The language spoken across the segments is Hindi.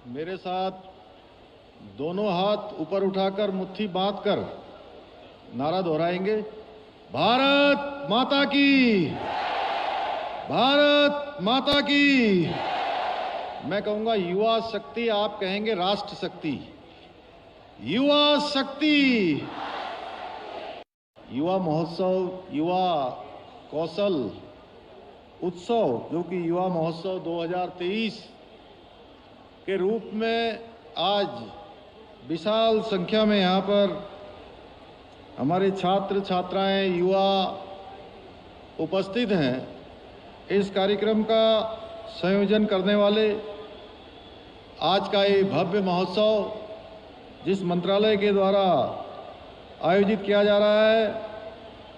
मेरे साथ दोनों हाथ ऊपर उठाकर मुट्ठी बांधकर नारा दोहराएंगे। भारत माता की, भारत माता की। मैं कहूंगा युवा शक्ति, आप कहेंगे राष्ट्र शक्ति। युवा शक्ति, युवा महोत्सव, युवा कौशल उत्सव, जो कि युवा महोत्सव 2023 के रूप में आज विशाल संख्या में यहाँ पर हमारे छात्र छात्राएं, युवा उपस्थित हैं। इस कार्यक्रम का संयोजन करने वाले आज का ये भव्य महोत्सव जिस मंत्रालय के द्वारा आयोजित किया जा रहा है,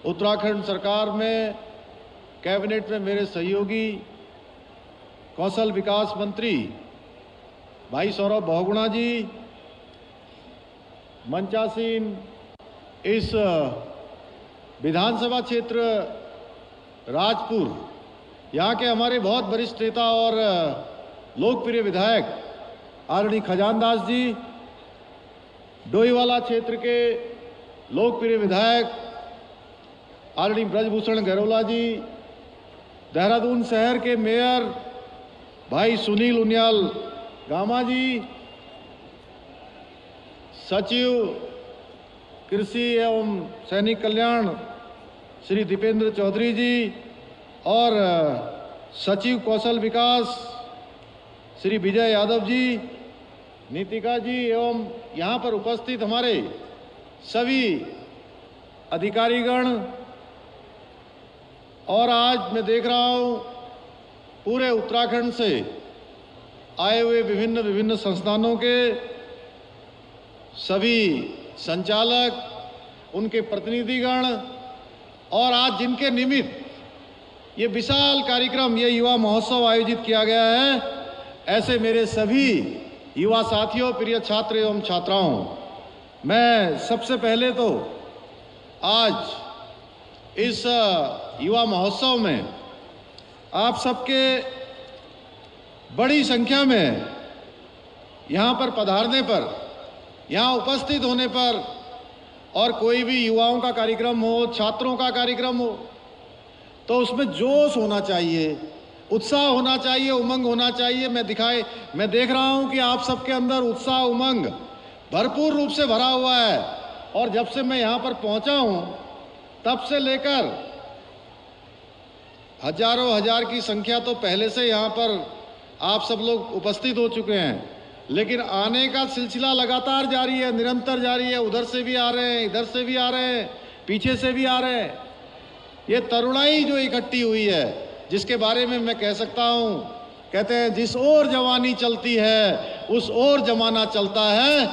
उत्तराखंड सरकार में कैबिनेट में मेरे सहयोगी कौशल विकास मंत्री भाई सौरभ बहुगुणा जी, मंचासीन इस विधानसभा क्षेत्र राजपुर, यहाँ के हमारे बहुत वरिष्ठ नेता और लोकप्रिय विधायक आदरणीय खजानदास जी, डोईवाला क्षेत्र के लोकप्रिय विधायक आदरणीय ब्रजभूषण गहरोला जी, देहरादून शहर के मेयर भाई सुनील उनियाल गामा जी, सचिव कृषि एवं सैनिक कल्याण श्री दीपेंद्र चौधरी जी और सचिव कौशल विकास श्री विजय यादव जी, नीतिका जी एवं यहाँ पर उपस्थित हमारे सभी अधिकारीगण, और आज मैं देख रहा हूँ पूरे उत्तराखंड से आए हुए विभिन्न संस्थानों के सभी संचालक, उनके प्रतिनिधिगण, और आज जिनके निमित्त ये विशाल कार्यक्रम, ये युवा महोत्सव आयोजित किया गया है, ऐसे मेरे सभी युवा साथियों, प्रिय छात्र एवं छात्राओं, मैं सबसे पहले तो आज इस युवा महोत्सव में आप सबके बड़ी संख्या में यहाँ पर पधारने पर, यहाँ उपस्थित होने पर, और कोई भी युवाओं का कार्यक्रम हो, छात्रों का कार्यक्रम हो, तो उसमें जोश होना चाहिए, उत्साह होना चाहिए, उमंग होना चाहिए। मैं देख रहा हूँ कि आप सबके अंदर उत्साह, उमंग भरपूर रूप से भरा हुआ है। और जब से मैं यहाँ पर पहुँचा हूँ तब से लेकर हजारों हजार की संख्या तो पहले से यहाँ पर आप सब लोग उपस्थित हो चुके हैं, लेकिन आने का सिलसिला लगातार जारी है, निरंतर जारी है। उधर से भी आ रहे हैं, इधर से भी आ रहे हैं, पीछे से भी आ रहे हैं। ये तरुणाई जो इकट्ठी हुई है, जिसके बारे में मैं कह सकता हूँ, कहते हैं जिस ओर जवानी चलती है उस ओर जमाना चलता है,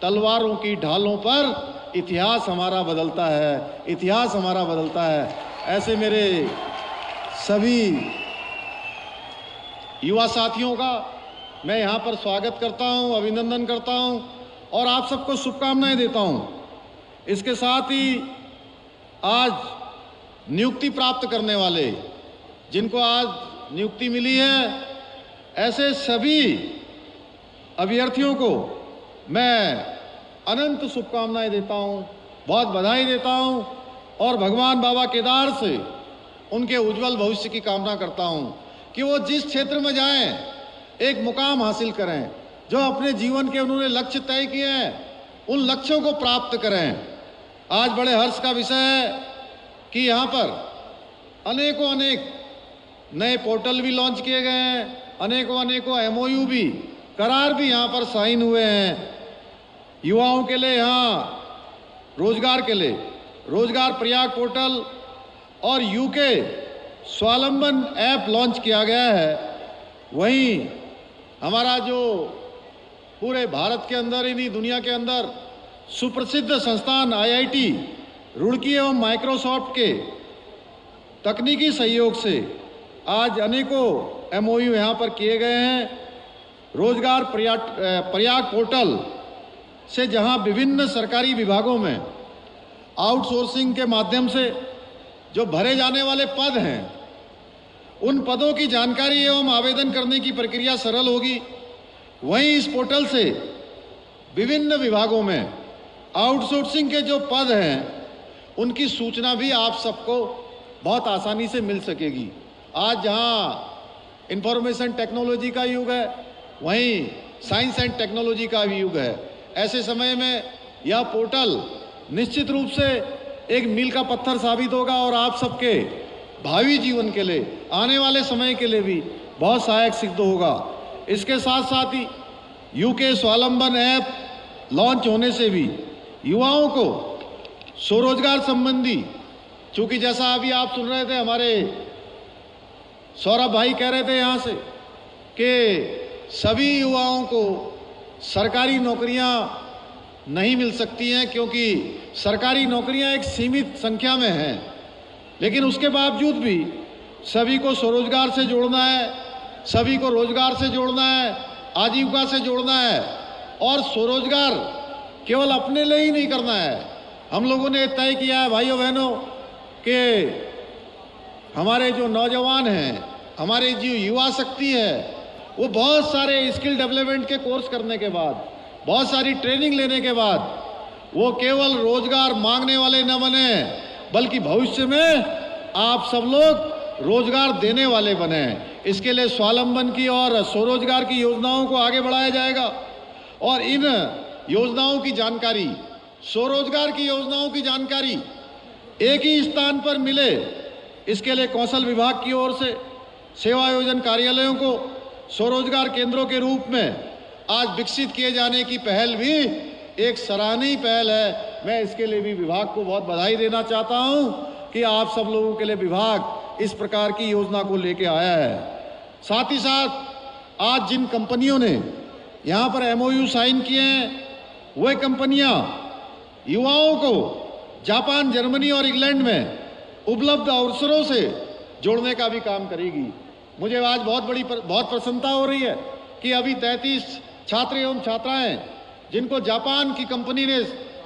तलवारों की ढालों पर इतिहास हमारा बदलता है, इतिहास हमारा बदलता है। ऐसे मेरे सभी युवा साथियों का मैं यहाँ पर स्वागत करता हूँ, अभिनंदन करता हूँ और आप सबको शुभकामनाएं देता हूँ। इसके साथ ही आज नियुक्ति प्राप्त करने वाले, जिनको आज नियुक्ति मिली है, ऐसे सभी अभ्यर्थियों को मैं अनंत शुभकामनाएं देता हूँ, बहुत बधाई देता हूँ और भगवान बाबा केदार से उनके उज्जवल भविष्य की कामना करता हूँ कि वो जिस क्षेत्र में जाएं एक मुकाम हासिल करें, जो अपने जीवन के उन्होंने लक्ष्य तय किए हैं उन लक्ष्यों को प्राप्त करें। आज बड़े हर्ष का विषय है कि यहाँ पर अनेकों अनेक नए पोर्टल भी लॉन्च किए गए हैं, अनेकों MOU भी, करार भी यहाँ पर साइन हुए हैं। युवाओं के लिए यहाँ रोजगार के लिए रोजगार प्रयाग पोर्टल और यूके स्वावलंबन ऐप लॉन्च किया गया है। वहीं हमारा जो पूरे भारत के अंदर ही नहीं, दुनिया के अंदर सुप्रसिद्ध संस्थान IIT रुड़की एवं माइक्रोसॉफ्ट के तकनीकी सहयोग से आज अनेकों MOU यहाँ पर किए गए हैं। रोजगार प्रयाग पोर्टल से जहाँ विभिन्न सरकारी विभागों में आउटसोर्सिंग के माध्यम से जो भरे जाने वाले पद हैं, उन पदों की जानकारी एवं आवेदन करने की प्रक्रिया सरल होगी। वहीं इस पोर्टल से विभिन्न विभागों में आउटसोर्सिंग के जो पद हैं उनकी सूचना भी आप सबको बहुत आसानी से मिल सकेगी। आज जहां इंफॉर्मेशन टेक्नोलॉजी का युग है, वहीं साइंस एंड टेक्नोलॉजी का भी युग है। ऐसे समय में यह पोर्टल निश्चित रूप से एक मील का पत्थर साबित होगा और आप सबके भावी जीवन के लिए, आने वाले समय के लिए भी बहुत सहायक सिद्ध होगा। इसके साथ साथ ही यूके स्वावलंबन ऐप लॉन्च होने से भी युवाओं को स्वरोजगार संबंधी, चूंकि जैसा अभी आप सुन रहे थे, हमारे सौरभ भाई कह रहे थे यहाँ से कि सभी युवाओं को सरकारी नौकरियां नहीं मिल सकती हैं, क्योंकि सरकारी नौकरियां एक सीमित संख्या में हैं। लेकिन उसके बावजूद भी सभी को स्वरोजगार से जोड़ना है, सभी को रोजगार से जोड़ना है, आजीविका से जोड़ना है। और स्वरोजगार केवल अपने लिए ही नहीं करना है। हम लोगों ने तय किया है भाइयों बहनों कि हमारे जो नौजवान हैं, हमारे जो युवा शक्ति है, वो बहुत सारे स्किल डेवलपमेंट के कोर्स करने के बाद, बहुत सारी ट्रेनिंग लेने के बाद वो केवल रोजगार मांगने वाले न बने, बल्कि भविष्य में आप सब लोग रोजगार देने वाले बने। इसके लिए स्वावलंबन की और स्वरोजगार की योजनाओं को आगे बढ़ाया जाएगा और इन योजनाओं की जानकारी, स्वरोजगार की योजनाओं की जानकारी एक ही स्थान पर मिले, इसके लिए कौशल विभाग की ओर से सेवा योजन कार्यालयों को स्वरोजगार केंद्रों के रूप में आज विकसित किए जाने की पहल भी एक सराहनीय पहल है। मैं इसके लिए भी विभाग को बहुत बधाई देना चाहता हूं कि आप सब लोगों के लिए विभाग इस प्रकार की योजना को लेके आया है। साथ ही साथ आज जिन कंपनियों ने यहाँ पर MOU साइन किए हैं, वह कंपनियां युवाओं को जापान, जर्मनी और इंग्लैंड में उपलब्ध अवसरों से जोड़ने का भी काम करेगी। मुझे आज बहुत प्रसन्नता हो रही है कि अभी 33 छात्र एवं छात्राएं जिनको जापान की कंपनी ने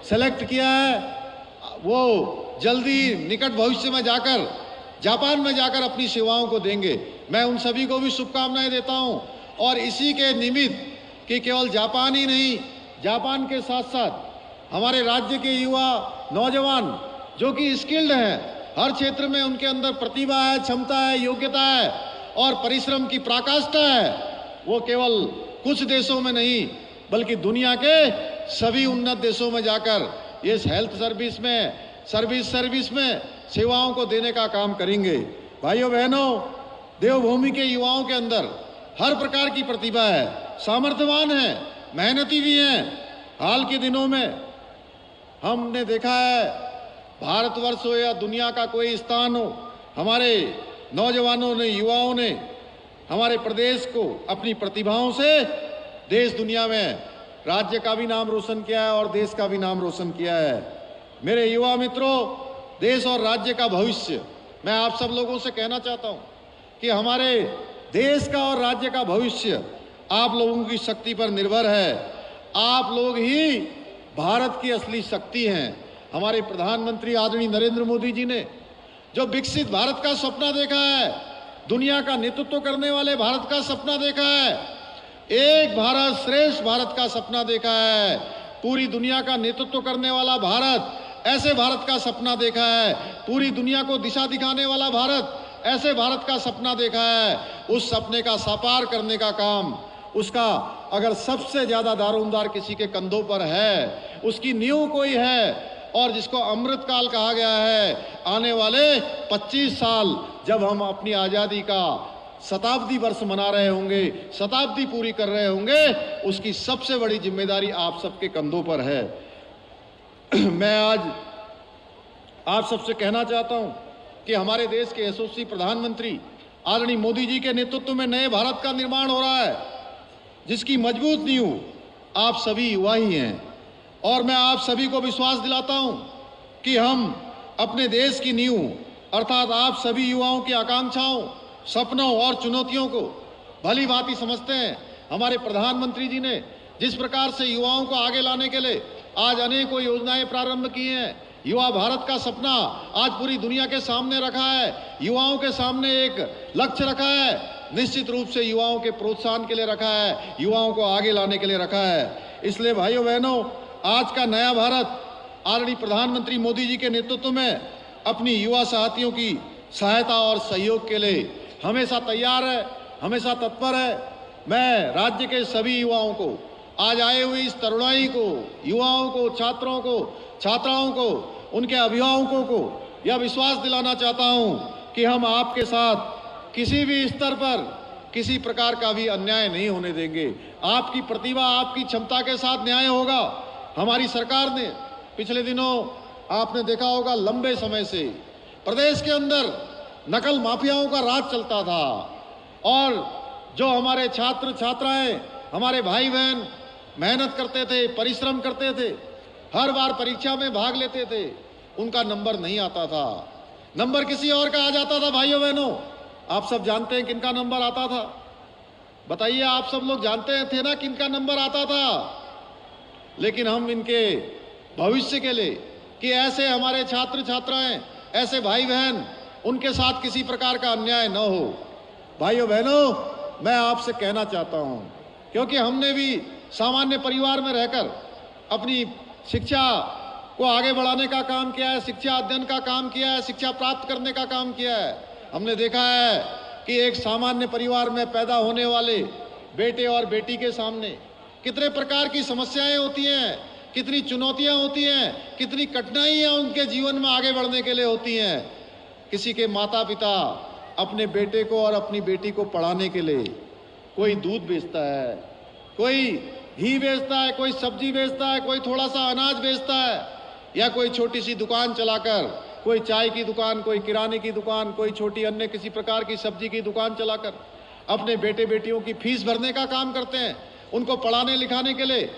सेलेक्ट किया है, वो जल्दी निकट भविष्य में जाकर जापान में जाकर अपनी सेवाओं को देंगे। मैं उन सभी को भी शुभकामनाएं देता हूं। और इसी के निमित्त कि केवल जापान ही नहीं, जापान के साथ साथ हमारे राज्य के युवा नौजवान जो कि स्किल्ड हैं, हर क्षेत्र में उनके अंदर प्रतिभा है, क्षमता है, योग्यता है और परिश्रम की पराकाष्ठा है, वो केवल कुछ देशों में नहीं बल्कि दुनिया के सभी उन्नत देशों में जाकर इस हेल्थ सर्विस में, सर्विस में सेवाओं को देने का काम करेंगे। भाइयों बहनों, देवभूमि के युवाओं के अंदर हर प्रकार की प्रतिभा है, सामर्थ्यवान है, मेहनती भी हैं। हाल के दिनों में हमने देखा है, भारतवर्ष हो या दुनिया का कोई स्थान हो, हमारे नौजवानों ने, युवाओं ने हमारे प्रदेश को अपनी प्रतिभाओं से देश दुनिया में राज्य का भी नाम रोशन किया है और देश का भी नाम रोशन किया है। मेरे युवा मित्रों, देश और राज्य का भविष्य, मैं आप सब लोगों से कहना चाहता हूं कि हमारे देश का और राज्य का भविष्य आप लोगों की शक्ति पर निर्भर है। आप लोग ही भारत की असली शक्ति हैं। हमारे प्रधानमंत्री आदरणीय नरेंद्र मोदी जी ने जो विकसित भारत का सपना देखा है, दुनिया का नेतृत्व करने वाले भारत का सपना देखा है, एक भारत श्रेष्ठ भारत का सपना देखा है, पूरी दुनिया का नेतृत्व करने वाला भारत, ऐसे भारत का सपना देखा है, पूरी दुनिया को दिशा दिखाने वाला भारत, ऐसे भारत का सपना देखा है। उस सपने का साकार करने का काम, उसका अगर सबसे ज्यादा दारोमदार किसी के कंधों पर है, उसकी नींव कोई है और जिसको अमृतकाल कहा गया है, आने वाले 25 साल जब हम अपनी आजादी का शताब्दी वर्ष मना रहे होंगे, शताब्दी पूरी कर रहे होंगे, उसकी सबसे बड़ी जिम्मेदारी आप सबके कंधों पर है। मैं आज आप सबसे कहना चाहता हूं कि हमारे देश के यशस्वी प्रधानमंत्री आदरणीय मोदी जी के नेतृत्व में नए भारत का निर्माण हो रहा है, जिसकी मजबूत नींव आप सभी युवा ही हैं। और मैं आप सभी को विश्वास दिलाता हूं कि हम अपने देश की नींव अर्थात आप सभी युवाओं की आकांक्षाओं, सपनों और चुनौतियों को भली भांति समझते हैं। हमारे प्रधानमंत्री जी ने जिस प्रकार से युवाओं को आगे लाने के लिए आज अनेकों योजनाएं प्रारंभ की हैं, युवा भारत का सपना आज पूरी दुनिया के सामने रखा है, युवाओं के सामने एक लक्ष्य रखा है निश्चित रूप से युवाओं के प्रोत्साहन के लिए रखा है, युवाओं को आगे लाने के लिए रखा है। इसलिए भाइयों बहनों, आज का नया भारत आदरणीय प्रधानमंत्री मोदी जी के नेतृत्व में अपनी युवा साथियों की सहायता और सहयोग के लिए हमेशा तैयार है, हमेशा तत्पर है। मैं राज्य के सभी युवाओं को, आज आए हुए इस तरुणाई को, युवाओं को, छात्रों को, छात्राओं को, उनके अभिभावकों को यह विश्वास दिलाना चाहता हूं कि हम आपके साथ किसी भी स्तर पर किसी प्रकार का भी अन्याय नहीं होने देंगे। आपकी प्रतिभा, आपकी क्षमता के साथ न्याय होगा। हमारी सरकार ने पिछले दिनों आपने देखा होगा, लंबे समय से प्रदेश के अंदर नकल माफियाओं का राज चलता था और जो हमारे छात्र छात्राएं, हमारे भाई बहन मेहनत करते थे, परिश्रम करते थे, हर बार परीक्षा में भाग लेते थे, उनका नंबर नहीं आता था, नंबर किसी और का आ जाता था। भाइयों बहनों, आप सब जानते हैं किनका नंबर आता था? बताइए, आप सब लोग जानते थे ना किनका नंबर आता था? लेकिन हम इनके भविष्य के लिए कि ऐसे हमारे छात्र छात्राएं, ऐसे भाई बहन, उनके साथ किसी प्रकार का अन्याय न हो। भाइयों बहनों, मैं आपसे कहना चाहता हूं, क्योंकि हमने भी सामान्य परिवार में रहकर अपनी शिक्षा को आगे बढ़ाने का काम किया है, शिक्षा अध्ययन का काम किया है, शिक्षा प्राप्त करने का काम किया है। हमने देखा है कि एक सामान्य परिवार में पैदा होने वाले बेटे और बेटी के सामने कितने प्रकार की समस्याएं होती हैं, कितनी चुनौतियां होती हैं, कितनी कठिनाइयां उनके जीवन में आगे बढ़ने के लिए होती हैं। किसी के माता पिता अपने बेटे को और अपनी बेटी को पढ़ाने के लिए कोई दूध बेचता है, कोई घी बेचता है, कोई सब्जी बेचता है, कोई थोड़ा सा अनाज बेचता है, या कोई छोटी सी दुकान चलाकर, कोई चाय की दुकान, कोई किराने की दुकान, कोई छोटी अन्य किसी प्रकार की सब्जी की दुकान चलाकर अपने बेटे बेटियों की फीस भरने का काम करते हैं, उनको पढ़ाने लिखाने के लिए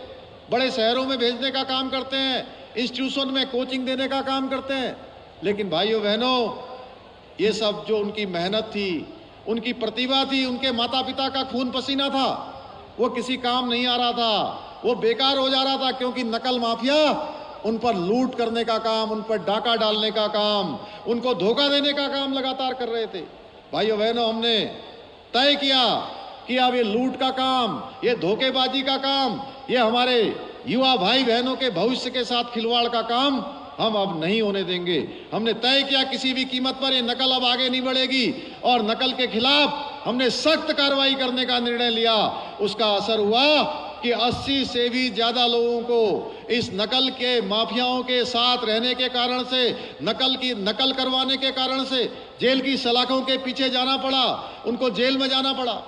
बड़े शहरों में भेजने का काम करते हैं, इंस्टीट्यूशन में कोचिंग देने का काम करते हैं। लेकिन भाइयों बहनों, ये सब जो उनकी मेहनत थी, उनकी प्रतिभा थी, उनके माता पिता का खून पसीना था, वो किसी काम नहीं आ रहा था, वो बेकार हो जा रहा था, क्योंकि नकल माफिया उन पर लूट करने का काम, उन पर डाका डालने का काम, उनको धोखा देने का काम लगातार कर रहे थे। भाइयों बहनों, हमने तय किया कि अब ये लूट का काम, ये धोखेबाजी का काम, ये हमारे युवा भाई बहनों के भविष्य के साथ खिलवाड़ का काम हम अब नहीं होने देंगे। हमने तय किया किसी भी कीमत पर ये नकल अब आगे नहीं बढ़ेगी और नकल के खिलाफ हमने सख्त कार्रवाई करने का निर्णय लिया। उसका असर हुआ कि 80 से भी ज्यादा लोगों को इस नकल के माफियाओं के साथ रहने के कारण से, नकल करवाने के कारण से जेल की सलाखों के पीछे जाना पड़ा, उनको जेल में जाना पड़ा।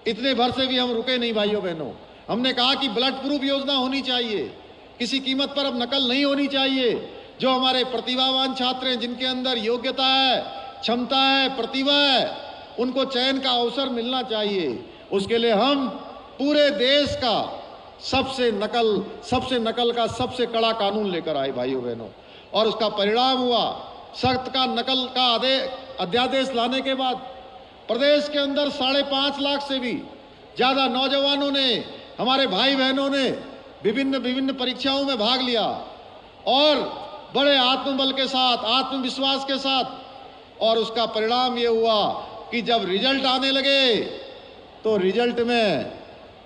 इतने भर से भी हम रुके नहीं भाइयों बहनों। हमने कहा कि ब्लड प्रूफ योजना होनी चाहिए, किसी कीमत पर अब नकल नहीं होनी चाहिए। जो हमारे प्रतिभावान छात्र हैं, जिनके अंदर योग्यता है, क्षमता है, प्रतिभा है, उनको चयन का अवसर मिलना चाहिए। उसके लिए हम पूरे देश का सबसे नकल का सबसे कड़ा कानून लेकर आए भाइयों बहनों, और उसका परिणाम हुआ सख्त का नकल का अध्यादेश लाने के बाद प्रदेश के अंदर 5.5 लाख से भी ज्यादा नौजवानों ने, हमारे भाई बहनों ने विभिन्न परीक्षाओं में भाग लिया और बड़े आत्मबल के साथ, आत्मविश्वास के साथ, और उसका परिणाम ये हुआ कि जब रिजल्ट आने लगे तो रिजल्ट में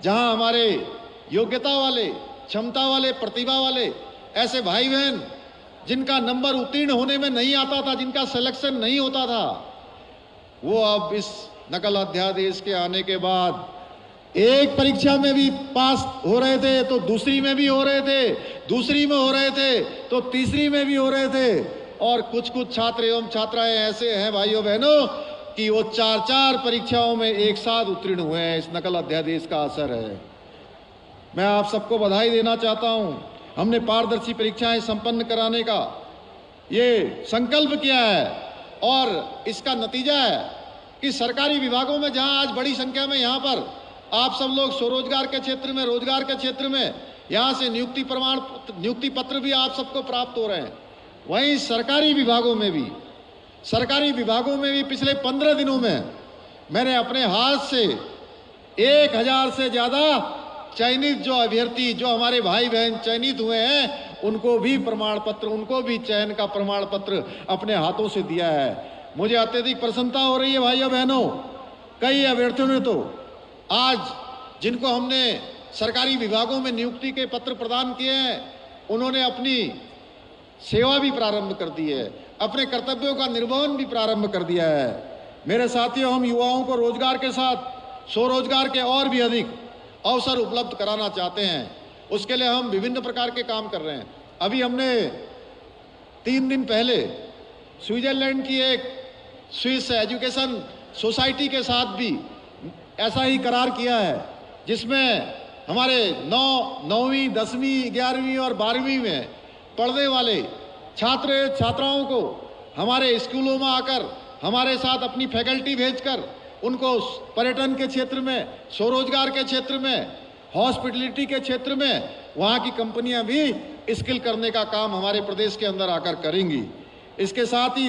जहां हमारे योग्यता वाले, क्षमता वाले, प्रतिभा वाले ऐसे भाई बहन जिनका नंबर उत्तीर्ण होने में नहीं आता था, जिनका सिलेक्शन नहीं होता था, वो अब इस नकल अध्यादेश के आने के बाद एक परीक्षा में भी पास हो रहे थे तो दूसरी में भी हो रहे थे, दूसरी में हो रहे थे तो तीसरी में भी हो रहे थे, और कुछ छात्र एवं छात्राएं ऐसे हैं भाइयों बहनों कि वो 4 परीक्षाओं में एक साथ उत्तीर्ण हुए हैं। इस नकल अध्यादेश का असर है। मैं आप सबको बधाई देना चाहता हूं। हमने पारदर्शी परीक्षाएं संपन्न कराने का ये संकल्प किया है, और इसका नतीजा है कि सरकारी विभागों में जहां आज बड़ी संख्या में यहाँ पर आप सब लोग स्वरोजगार के क्षेत्र में, रोजगार के क्षेत्र में यहाँ से नियुक्ति पत्र भी आप सबको प्राप्त हो रहे हैं, वहीं सरकारी विभागों में भी पिछले 15 दिनों में मैंने अपने हाथ से 1000 से ज्यादा चयनित जो अभ्यर्थी, जो हमारे भाई बहन चयनित हुए हैं, उनको भी प्रमाण पत्र, उनको भी चयन का प्रमाण पत्र अपने हाथों से दिया है। मुझे अत्यधिक प्रसन्नता हो रही है भाइयों बहनों कई अभ्यर्थियों ने तो आज जिनको हमने सरकारी विभागों में नियुक्ति के पत्र प्रदान किए हैं, उन्होंने अपनी सेवा भी प्रारंभ कर दी है, अपने कर्तव्यों का निर्वहन भी प्रारंभ कर दिया है। मेरे साथियों, हम युवाओं को रोजगार के साथ स्वरोजगार के और भी अधिक अवसर उपलब्ध कराना चाहते हैं। उसके लिए हम विभिन्न प्रकार के काम कर रहे हैं। अभी हमने 3 दिन पहले स्विट्जरलैंड की एक स्विस एजुकेशन सोसाइटी के साथ भी ऐसा ही करार किया है, जिसमें हमारे 9वीं 10वीं 11वीं और 12वीं में पढ़ने वाले छात्र छात्राओं को हमारे स्कूलों में आकर हमारे साथ अपनी फैकल्टी भेजकर उनको पर्यटन के क्षेत्र में, स्वरोजगार के क्षेत्र में, हॉस्पिटलिटी के क्षेत्र में वहाँ की कंपनियां भी स्किल करने का काम हमारे प्रदेश के अंदर आकर करेंगी। इसके साथ ही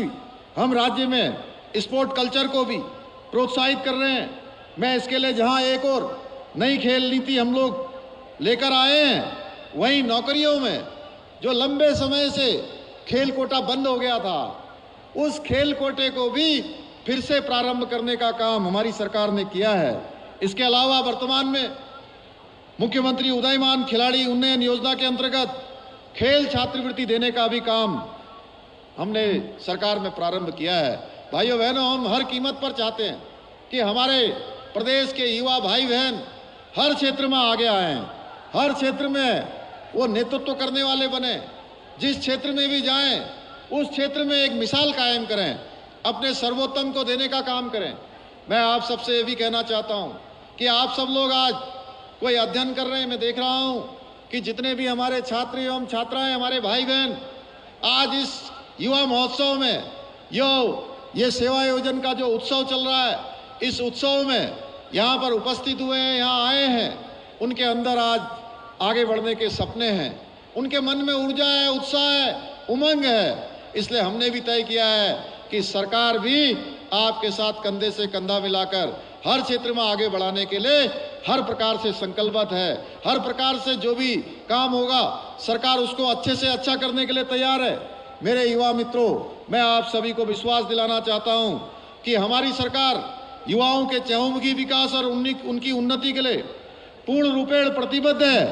हम राज्य में स्पोर्ट कल्चर को भी प्रोत्साहित कर रहे हैं। मैं इसके लिए जहाँ एक और नई खेल नीति हम लोग लेकर आए हैं, वहीं नौकरियों में जो लंबे समय से खेल कोटा बंद हो गया था, उस खेल कोटे को भी फिर से प्रारंभ करने का काम हमारी सरकार ने किया है। इसके अलावा वर्तमान में मुख्यमंत्री उदयमान खिलाड़ी उन्नयन योजना के अंतर्गत खेल छात्रवृत्ति देने का भी काम हमने सरकार में प्रारंभ किया है। भाइयों बहनों, हम हर कीमत पर चाहते हैं कि हमारे प्रदेश के युवा भाई बहन हर क्षेत्र में आगे आएं, हर क्षेत्र में वो नेतृत्व करने वाले बने, जिस क्षेत्र में भी जाएं उस क्षेत्र में एक मिसाल कायम करें, अपने सर्वोत्तम को देने का काम करें। मैं आप सबसे ये भी कहना चाहता हूँ कि आप सब लोग आज कोई अध्ययन कर रहे हैं। मैं देख रहा हूँ कि जितने भी हमारे छात्र एवं छात्राएं, हमारे भाई बहन आज इस युवा महोत्सव में ये सेवा योजन का जो उत्सव चल रहा है, इस उत्सव में यहाँ पर उपस्थित हुए हैं, यहाँ आए हैं, उनके अंदर आज आगे बढ़ने के सपने हैं, उनके मन में ऊर्जा है, उत्साह है, उमंग है। इसलिए हमने भी तय किया है कि सरकार भी आपके साथ कंधे से कंधा मिलाकर हर क्षेत्र में आगे बढ़ाने के लिए हर प्रकार से संकल्पित है। हर प्रकार से जो भी काम होगा सरकार उसको अच्छे से अच्छा करने के लिए तैयार है। मेरे युवा मित्रों, मैं आप सभी को विश्वास दिलाना चाहता हूं कि हमारी सरकार युवाओं के चहुमुखी विकास और उनकी उन्नति के लिए पूर्ण रूपेण प्रतिबद्ध है,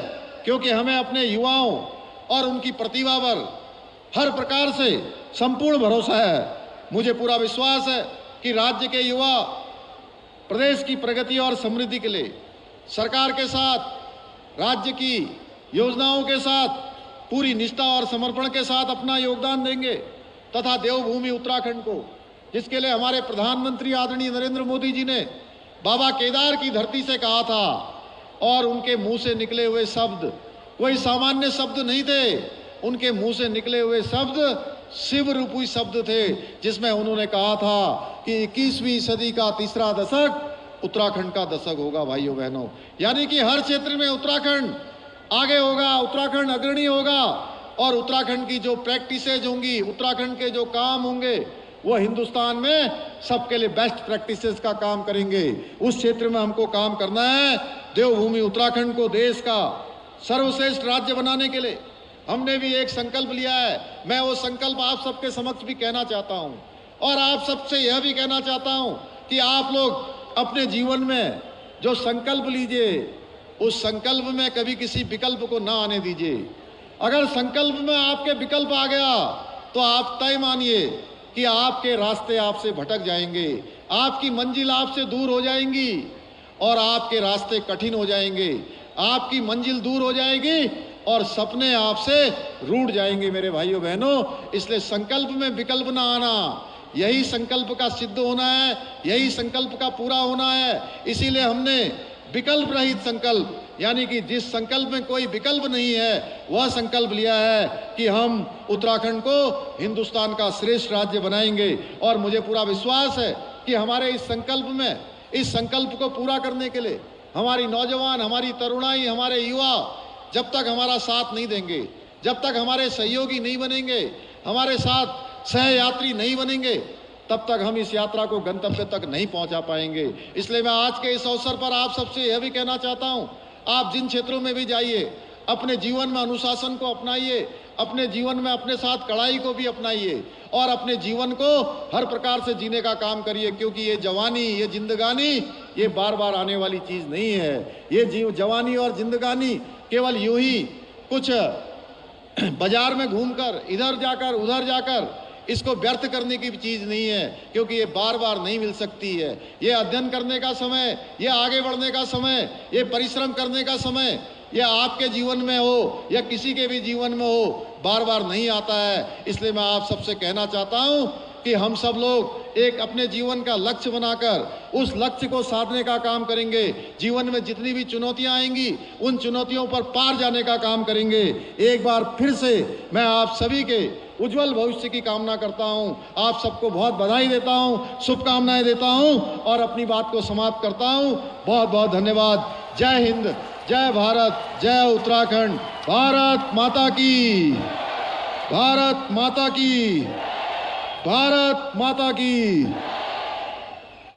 क्योंकि हमें अपने युवाओं और उनकी प्रतिभा पर हर प्रकार से संपूर्ण भरोसा है। मुझे पूरा विश्वास है कि राज्य के युवा प्रदेश की प्रगति और समृद्धि के लिए सरकार के साथ, राज्य की योजनाओं के साथ पूरी निष्ठा और समर्पण के साथ अपना योगदान देंगे तथा देवभूमि उत्तराखंड को, जिसके लिए हमारे प्रधानमंत्री आदरणीय नरेंद्र मोदी जी ने बाबा केदार की धरती से कहा था, और उनके मुंह से निकले हुए शब्द कोई सामान्य शब्द नहीं थे, उनके मुंह से निकले हुए शब्द शिव रूपी शब्द थे, जिसमें उन्होंने कहा था कि 21वीं सदी का तीसरा दशक उत्तराखंड का दशक होगा। भाइयों बहनों, यानी कि हर क्षेत्र में उत्तराखंड आगे होगा, उत्तराखंड अग्रणी होगा, और उत्तराखंड की जो प्रैक्टिसेज होंगी, उत्तराखंड के जो काम होंगे, वो हिंदुस्तान में सबके लिए बेस्ट प्रैक्टिसेस का काम करेंगे। उस क्षेत्र में हमको काम करना है। देवभूमि उत्तराखंड को देश का सर्वश्रेष्ठ राज्य बनाने के लिए हमने भी एक संकल्प लिया है। मैं वो संकल्प आप सबके समक्ष भी कहना चाहता हूँ, और आप सबसे यह भी कहना चाहता हूँ कि आप लोग अपने जीवन में जो संकल्प लीजिए, उस संकल्प में कभी किसी विकल्प को ना आने दीजिए। अगर संकल्प में आपके विकल्प आ गया तो आप तय मानिए कि आपके रास्ते आपसे भटक जाएंगे, आपकी मंजिल आपसे दूर हो जाएंगी और आपके रास्ते कठिन हो जाएंगे। आपकी मंजिल दूर हो जाएगी और सपने आपसे रूठ जाएंगे मेरे भाइयों बहनों। इसलिए संकल्प में विकल्प ना आना, यही संकल्प का सिद्ध होना है, यही संकल्प का पूरा होना है। इसीलिए हमने विकल्प रहित संकल्प, यानी कि जिस संकल्प में कोई विकल्प नहीं है, वह संकल्प लिया है कि हम उत्तराखंड को हिंदुस्तान का श्रेष्ठ राज्य बनाएंगे। और मुझे पूरा विश्वास है कि हमारे इस संकल्प में, इस संकल्प को पूरा करने के लिए हमारी नौजवान, हमारी तरुणाई, हमारे युवा जब तक हमारा साथ नहीं देंगे, जब तक हमारे सहयोगी नहीं बनेंगे, हमारे साथ सहयात्री नहीं बनेंगे, तब तक हम इस यात्रा को गंतव्य तक नहीं पहुंचा पाएंगे। इसलिए मैं आज के इस अवसर पर आप सबसे यह भी कहना चाहता हूं, आप जिन क्षेत्रों में भी जाइए, अपने जीवन में अनुशासन को अपनाइए, अपने जीवन में अपने साथ कड़ाई को भी अपनाइए और अपने जीवन को हर प्रकार से जीने का काम करिए, क्योंकि ये जवानी, ये जिंदगानी, ये बार बार आने वाली चीज नहीं है। ये जवानी और जिंदगानी केवल यूं ही कुछ बाजार में घूमकर इधर जाकर उधर जाकर इसको व्यर्थ करने की चीज नहीं है, क्योंकि ये बार बार नहीं मिल सकती है। ये अध्ययन करने का समय, ये आगे बढ़ने का समय, ये परिश्रम करने का समय, ये आपके जीवन में हो या किसी के भी जीवन में हो, बार बार नहीं आता है। इसलिए मैं आप सबसे कहना चाहता हूं कि हम सब लोग एक अपने जीवन का लक्ष्य बनाकर उस लक्ष्य को साधने का काम करेंगे। जीवन में जितनी भी चुनौतियां आएंगी, उन चुनौतियों पर पार जाने का काम करेंगे। एक बार फिर से मैं आप सभी के उज्जवल भविष्य की कामना करता हूं। आप सबको बहुत बधाई देता हूं, शुभकामनाएं देता हूं और अपनी बात को समाप्त करता हूं। बहुत बहुत धन्यवाद। जय हिंद, जय भारत, जय उत्तराखंड। भारत माता की, भारत माता की, भारत माता की।